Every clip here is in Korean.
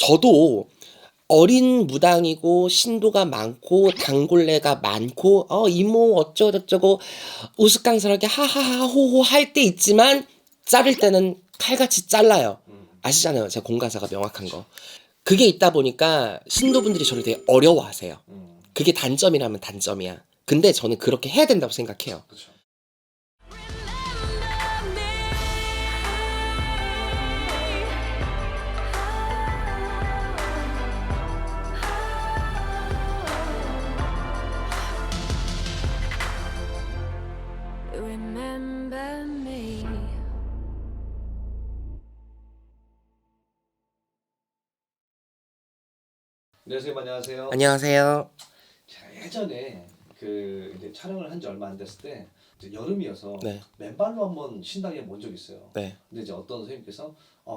저도 어린 무당이고 신도가 많고 단골레가 많고 이모 어쩌고저쩌고 우스꽝스럽게 하하하 호호 할 때 있지만 자를 때는 칼같이 잘라요. 아시잖아요. 제 공가사가 명확한 거. 그게 있다 보니까 신도분들이 저를 되게 어려워하세요. 그게 단점이라면 단점이야. 근데 저는 그렇게 해야 된다고 생각해요. 그렇죠. Remember me. 네, 선생님 안녕하세요. 안녕하세요. 제가 예전에 이제 촬영을 한 지 얼마 안 됐을 때 이제 여름이어서 네. 맨발로 한번 신당에 본 적이 있어요. 네. 근데 이제 어떤 선생님께서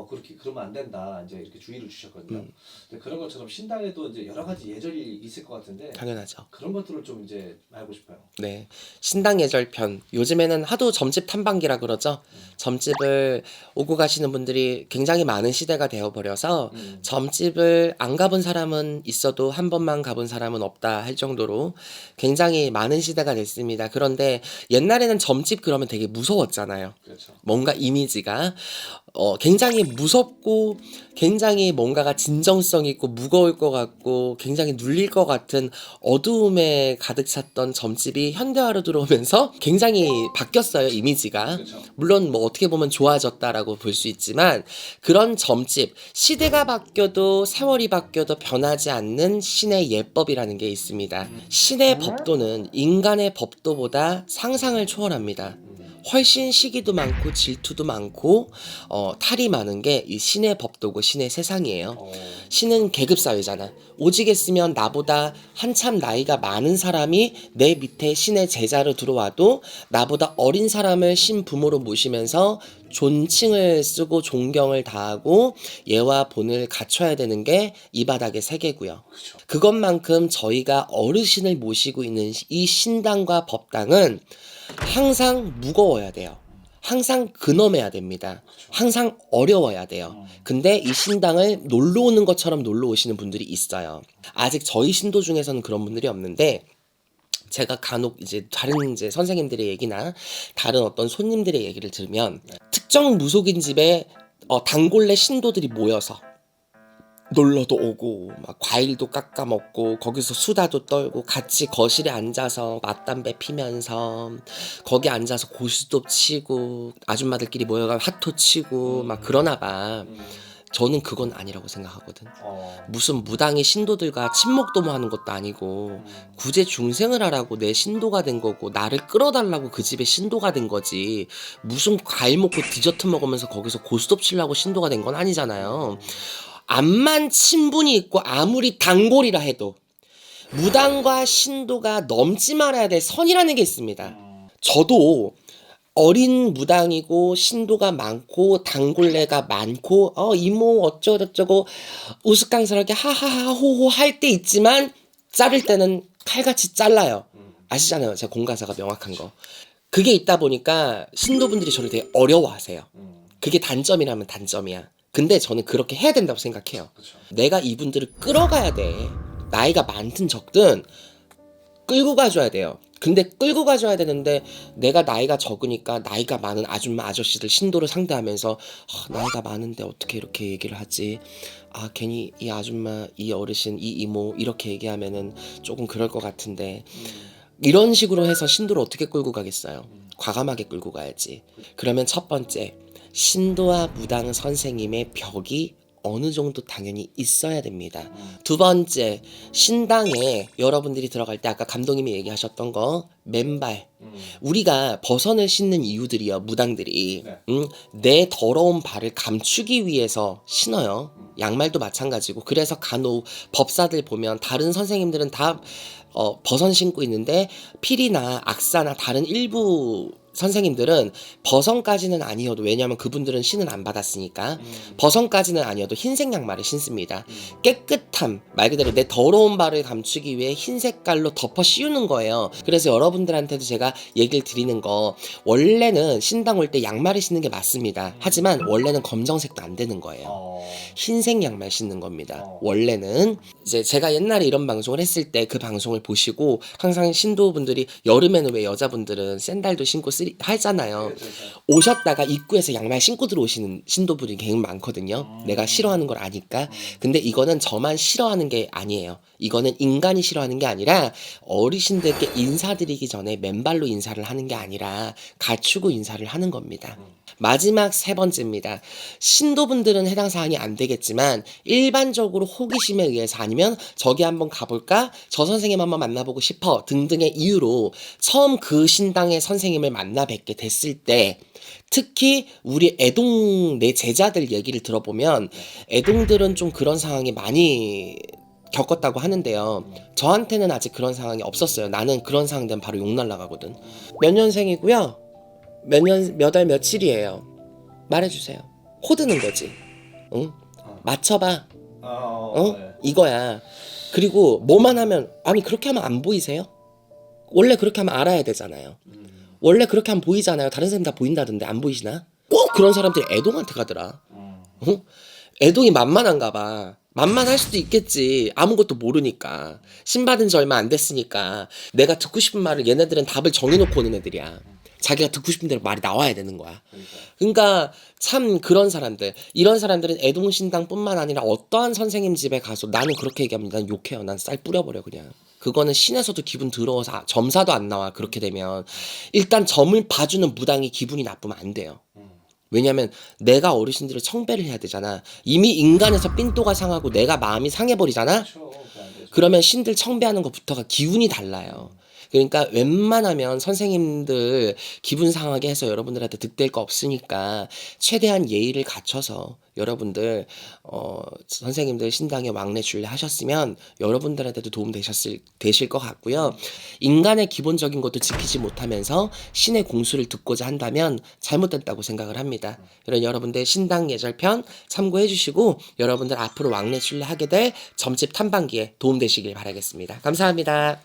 그렇게 그러면 안 된다 이제 이렇게 주의를 주셨거든요. 근데 그런 것처럼 신당에도 이제 여러 가지 예절이 있을 것 같은데 당연하죠. 그런 것들을 좀 이제 알고 싶어요. 네. 신당 예절편. 요즘에는 하도 점집 탐방기라 그러죠. 점집을 오고 가시는 분들이 굉장히 많은 시대가 되어버려서 점집을 안 가본 사람은 있어도 한 번만 가본 사람은 없다 할 정도로 굉장히 많은 시대가 됐습니다. 그런데 옛날에는 점집 그러면 되게 무서웠잖아요. 그렇죠. 뭔가 이미지가 굉장히 무섭고 굉장히 뭔가가 진정성 있고 무거울 것 같고 굉장히 눌릴 것 같은 어두움에 가득 찼던 점집이 현대화로 들어오면서 굉장히 바뀌었어요, 이미지가. 그렇죠. 물론 뭐 어떻게 보면 좋아졌다라고 볼 수 있지만 그런 점집, 시대가 바뀌어도 세월이 바뀌어도 변하지 않는 신의 예법이라는 게 있습니다. 신의 법도는 인간의 법도보다 상상을 초월합니다. 훨씬 시기도 많고 질투도 많고 탈이 많은 게 이 신의 법도고 신의 세상이에요. 신은 계급사회잖아. 오직 했으면 나보다 한참 나이가 많은 사람이 내 밑에 신의 제자로 들어와도 나보다 어린 사람을 신 부모로 모시면서 존칭을 쓰고 존경을 다하고 예와 본을 갖춰야 되는 게 이 바닥의 세계고요. 그렇죠. 그것만큼 저희가 어르신을 모시고 있는 이 신당과 법당은 항상 무거워야 돼요. 항상 근엄해야 됩니다. 항상 어려워야 돼요. 근데 이 신당을 놀러 오는 것처럼 놀러 오시는 분들이 있어요. 아직 저희 신도 중에서는 그런 분들이 없는데 제가 간혹 이제 다른 이제 선생님들의 얘기나 다른 어떤 손님들의 얘기를 들으면 특정 무속인 집에 단골레 신도들이 모여서 놀러도 오고 막 과일도 깎아 먹고 거기서 수다도 떨고 같이 거실에 앉아서 맞담배 피면서 거기 앉아서 고수도 치고 아줌마들끼리 모여가 핫토 치고 막 그러나 봐. 저는 그건 아니라고 생각하거든. 무슨 무당이 신도들과 친목도모하는 것도 아니고 구제 중생을 하라고 내 신도가 된 거고 나를 끌어달라고 그 집에 신도가 된 거지. 무슨 과일 먹고 디저트 먹으면서 거기서 고스톱 치려고 신도가 된 건 아니잖아요. 암만 친분이 있고 아무리 단골이라 해도 무당과 신도가 넘지 말아야 될 선이라는 게 있습니다. 저도 어린 무당이고 신도가 많고 단골레가 많고 이모 어쩌고저쩌고 우스꽝스럽게 하하하 호호 할 때 있지만 자를 때는 칼같이 잘라요. 아시잖아요. 제 공가사가 명확한 거. 그게 있다 보니까 신도분들이 저를 되게 어려워하세요. 그게 단점이라면 단점이야. 근데 저는 그렇게 해야 된다고 생각해요. 그렇죠. 내가 이분들을 끌어가야 돼. 나이가 많든 적든 끌고 가줘야 돼요. 근데 끌고 가줘야 되는데 내가 나이가 적으니까 나이가 많은 아줌마 아저씨들 신도를 상대하면서 나이가 많은데 어떻게 이렇게 얘기를 하지? 괜히 이 아줌마, 이 어르신, 이 이모 이렇게 얘기하면은 조금 그럴 것 같은데 이런 식으로 해서 신도를 어떻게 끌고 가겠어요? 과감하게 끌고 가야지. 그러면 첫 번째, 신도와 무당 선생님의 벽이 어느 정도 당연히 있어야 됩니다. 두 번째, 신당에 여러분들이 들어갈 때 아까 감독님이 얘기하셨던 거 맨발. 우리가 버선을 신는 이유들이요, 무당들이. 내 더러운 발을 감추기 위해서 신어요. 양말도 마찬가지고. 그래서 간혹 법사들 보면 다른 선생님들은 다 버선 신고 있는데 필이나 악사나 다른 일부 선생님들은 버선까지는 아니어도, 왜냐하면 그분들은 신은 안 받았으니까 버선까지는 아니어도 흰색 양말을 신습니다. 깨끗함, 말 그대로 내 더러운 발을 감추기 위해 흰 색깔로 덮어 씌우는 거예요. 그래서 여러분들한테도 제가 얘기를 드리는 거, 원래는 신당 올 때 양말을 신는 게 맞습니다. 하지만 원래는 검정색도 안 되는 거예요. 흰색 양말 신는 겁니다. 원래는 이제 제가 옛날에 이런 방송을 했을 때 그 방송을 보시고 항상 신도분들이 여름에는 왜 여자분들은 샌달도 신고 하잖아요. 오셨다가 입구에서 양말 신고 들어오시는 신도분이 굉장히 많거든요. 내가 싫어하는 걸 아니까. 근데 이거는 저만 싫어하는 게 아니에요. 이거는 인간이 싫어하는 게 아니라 어르신들께 인사드리기 전에 맨발로 인사를 하는 게 아니라 갖추고 인사를 하는 겁니다. 마지막 세 번째입니다. 신도분들은 해당 사항이 안 되겠지만 일반적으로 호기심에 의해서, 아니면 저기 한번 가볼까? 저 선생님 한번 만나보고 싶어 등등의 이유로 처음 그 신당의 선생님을 만나 뵙게 됐을 때, 특히 우리 애동 내 제자들 얘기를 들어보면 애동들은 좀 그런 상황이 많이 겪었다고 하는데요. 저한테는 아직 그런 상황이 없었어요. 나는 그런 상황 되면 바로 욕 날라가거든. 몇 년생이고요. 몇 월 며칠이에요. 말해주세요. 호드는 거지. 응? 맞춰봐. 이거야. 그리고 뭐만 하면, 아니 그렇게 하면 안 보이세요? 원래 그렇게 하면 알아야 되잖아요. 원래 그렇게 하면 보이잖아요. 다른 사람 다 보인다던데 안 보이시나? 꼭 그런 사람들이 애동한테 가더라. 애동이 만만한가 봐. 만만할 수도 있겠지. 아무것도 모르니까. 신받은 지 얼마 안 됐으니까. 내가 듣고 싶은 말을, 얘네들은 답을 정해놓고 오는 애들이야. 자기가 듣고 싶은 대로 말이 나와야 되는 거야. 그러니까 참 그런 사람들, 이런 사람들은 애동신당뿐만 아니라 어떠한 선생님 집에 가서, 나는 그렇게 얘기합니다. 난 욕해요. 난 쌀 뿌려버려 그냥. 그거는 신에서도 기분 더러워서 점사도 안 나와. 그렇게 되면 일단 점을 봐주는 무당이 기분이 나쁘면 안 돼요. 왜냐면 내가 어르신들을 청배를 해야 되잖아. 이미 인간에서 삔또가 상하고 내가 마음이 상해버리잖아. 그러면 신들 청배하는 것부터가 기운이 달라요. 그러니까 웬만하면 선생님들 기분 상하게 해서 여러분들한테 득될 거 없으니까 최대한 예의를 갖춰서 여러분들 선생님들 신당에 왕래 줄래 하셨으면 여러분들한테도 도움 되실 것 같고요. 인간의 기본적인 것도 지키지 못하면서 신의 공수를 듣고자 한다면 잘못됐다고 생각을 합니다. 이런 여러분들 신당 예절편 참고해 주시고 여러분들 앞으로 왕래 줄래 하게 될 점집 탐방기에 도움 되시길 바라겠습니다. 감사합니다.